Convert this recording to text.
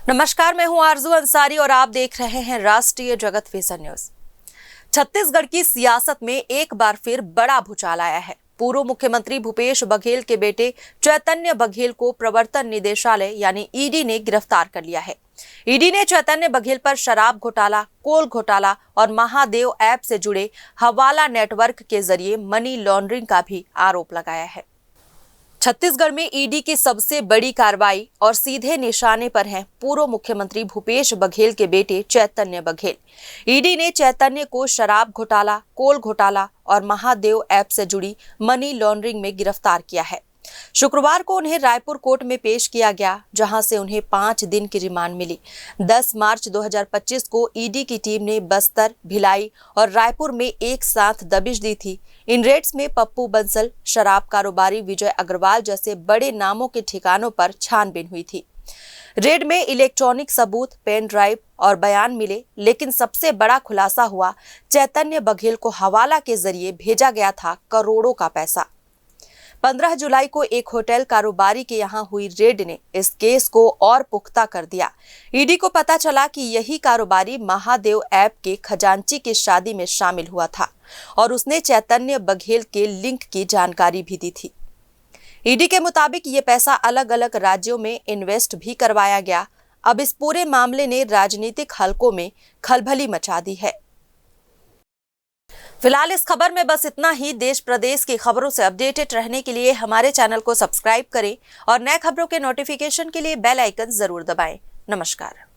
नमस्कार, मैं हूं आरजू अंसारी और आप देख रहे हैं राष्ट्रीय जगत विजन न्यूज। छत्तीसगढ़ की सियासत में एक बार फिर बड़ा भूचाल आया है। पूर्व मुख्यमंत्री भूपेश बघेल के बेटे चैतन्य बघेल को प्रवर्तन निदेशालय यानी ईडी ने गिरफ्तार कर लिया है। ईडी ने चैतन्य बघेल पर शराब घोटाला, कोल घोटाला और महादेव ऐप से जुड़े हवाला नेटवर्क के जरिए मनी लॉन्ड्रिंग का भी आरोप लगाया है। छत्तीसगढ़ में ईडी की सबसे बड़ी कार्रवाई और सीधे निशाने पर हैं पूर्व मुख्यमंत्री भूपेश बघेल के बेटे चैतन्य बघेल। ईडी ने चैतन्य को शराब घोटाला, कोल घोटाला और महादेव ऐप से जुड़ी मनी लॉन्ड्रिंग में गिरफ्तार किया है। शुक्रवार को उन्हें रायपुर कोर्ट में पेश किया गया, जहां से उन्हें 5 दिन की रिमांड मिली। 10 मार्च 2025 को ईडी की टीम ने बस्तर, भिलाई और रायपुर में एक साथ दबिश दी थी। इन रेड्स में पप्पू बंसल, शराब कारोबारी विजय अग्रवाल जैसे बड़े नामों के ठिकानों पर छानबीन हुई थी। रेड में इलेक्ट्रॉनिक सबूत, पेन ड्राइव और बयान मिले, लेकिन सबसे बड़ा खुलासा हुआ चैतन्य बघेल को हवाला के जरिए भेजा गया था करोड़ों का पैसा। 15 जुलाई को एक होटल कारोबारी के यहां हुई रेड ने इस केस को और पुख्ता कर दिया। ईडी को पता चला कि यही कारोबारी महादेव ऐप के खजांची की शादी में शामिल हुआ था और उसने चैतन्य बघेल के लिंक की जानकारी भी दी थी। ईडी के मुताबिक ये पैसा अलग अलग राज्यों में इन्वेस्ट भी करवाया गया। अब इस पूरे मामले ने राजनीतिक हलकों में खलबली मचा दी है। फिलहाल इस खबर में बस इतना ही। देश प्रदेश की खबरों से अपडेटेड रहने के लिए हमारे चैनल को सब्सक्राइब करें और नए खबरों के नोटिफिकेशन के लिए बेल आइकन जरूर दबाएं। नमस्कार।